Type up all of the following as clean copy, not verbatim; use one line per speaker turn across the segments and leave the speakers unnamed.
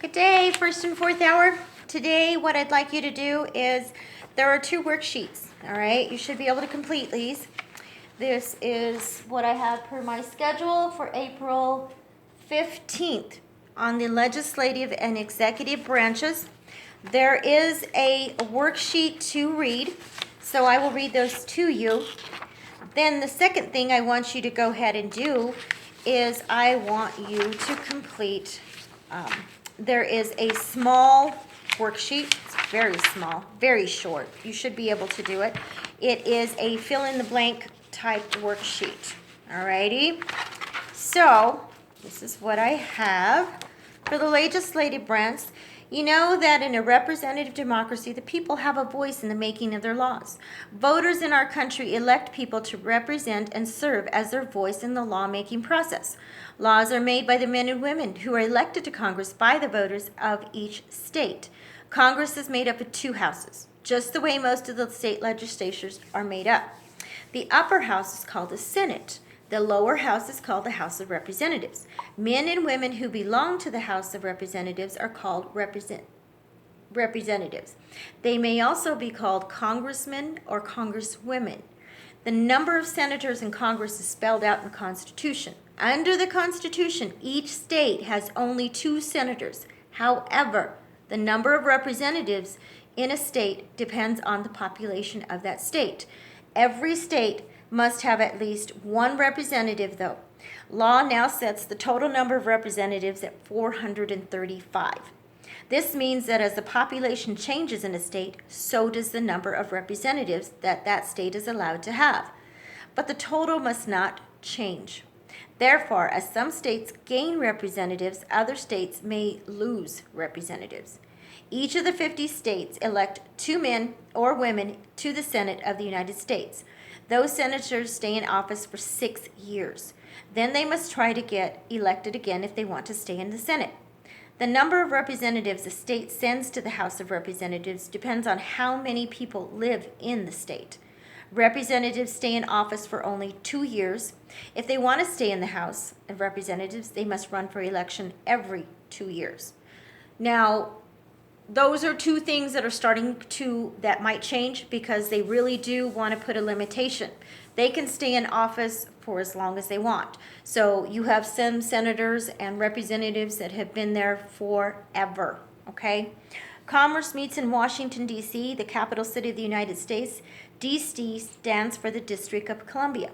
Good day, first and fourth hour. Today, what I'd like you to do is, there are two worksheets, all right? You should be able to complete these. This is what I have per my schedule for April 15th on the legislative and executive branches. There is a worksheet to read, so I will read those to you. Then the second thing I want you to go ahead and do is I want you to complete, there is a small worksheet. It's very small, very short. You should be able to do it. It is a fill-in-the-blank type worksheet. Alrighty? So, this is what I have for the legislative branch. You know that in a representative democracy, the people have a voice in the making of their laws. Voters in our country elect people to represent and serve as their voice in the lawmaking process. Laws are made by the men and women who are elected to Congress by the voters of each state. Congress is made up of two houses, just the way most of the state legislatures are made up. The upper house is called the Senate. The lower house is called the House of Representatives. Men and women who belong to the House of Representatives are called representatives. They may also be called congressmen or congresswomen. The number of senators in Congress is spelled out in the Constitution. Under the Constitution, each state has only 2 senators. However, the number of representatives in a state depends on the population of that state. Every state must have at least 1 representative, though. Law now sets the total number of representatives at 435. This means that as the population changes in a state, so does the number of representatives that that state is allowed to have. But the total must not change. Therefore, as some states gain representatives, other states may lose representatives. Each of the 50 states elect 2 men or women to the Senate of the United States. Those senators stay in office for 6 years. Then they must try to get elected again if they want to stay in the Senate. The number of representatives a state sends to the House of Representatives depends on how many people live in the state. Representatives stay in office for only 2 years. If they want to stay in the House of Representatives, they must run for election every 2 years. Now, those are 2 things that are that might change because they really do want to put a limitation. They can stay in office for as long as they want. So you have some senators and representatives that have been there forever, okay? Commerce meets in Washington, D.C., the capital city of the United States. D.C. stands for the District of Columbia.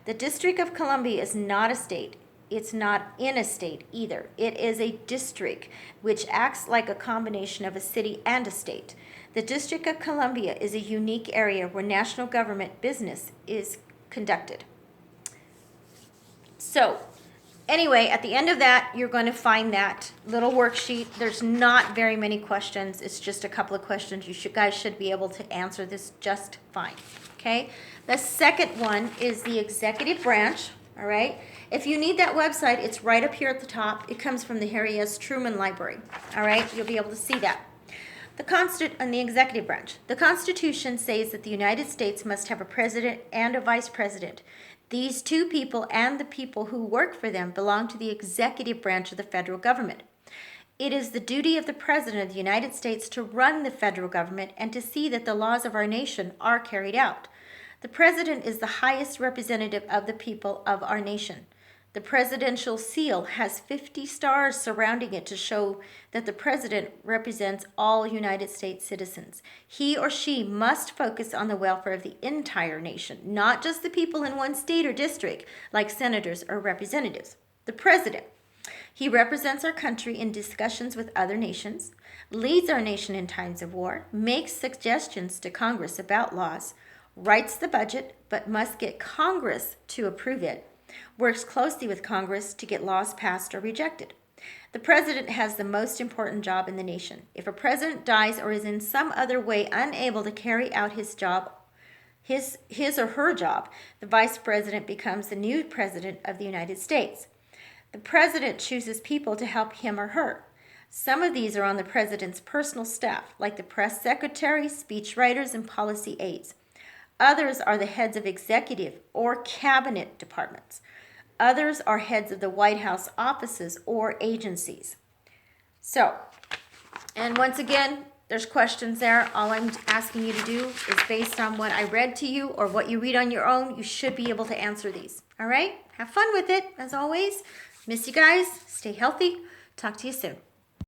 The District of Columbia is not a state. It's not in a state either. It is a district which acts like a combination of a city and a state. The District of Columbia is a unique area where national government business is conducted. So, anyway, at the end of that, you're going to find that little worksheet. There's not very many questions. It's just a couple of questions. You guys should be able to answer this just fine. Okay? The second one is the executive branch. All right? If you need that website, it's right up here at the top. It comes from the Harry S. Truman Library. All right? You'll be able to see that. On the executive branch, the Constitution says that the United States must have a president and a vice president. These 2 people and the people who work for them belong to the executive branch of the federal government. It is the duty of the President of the United States to run the federal government and to see that the laws of our nation are carried out. The President is the highest representative of the people of our nation. The presidential seal has 50 stars surrounding it to show that the president represents all United States citizens. He or she must focus on the welfare of the entire nation, not just the people in one state or district, like senators or representatives. The president, he represents our country in discussions with other nations, leads our nation in times of war, makes suggestions to Congress about laws, writes the budget but must get Congress to approve it, works closely with Congress to get laws passed or rejected. The president has the most important job in the nation. If a president dies or is in some other way unable to carry out his job, his or her job, the vice president becomes the new president of the United States. The president chooses people to help him or her. Some of these are on the president's personal staff, like the press secretary, speechwriters, and policy aides. Others are the heads of executive or cabinet departments. Others are heads of the White House offices or agencies. So, and once again, there's questions there. All I'm asking you to do is based on what I read to you or what you read on your own, you should be able to answer these. All right? Have fun with it, as always. Miss you guys. Stay healthy. Talk to you soon.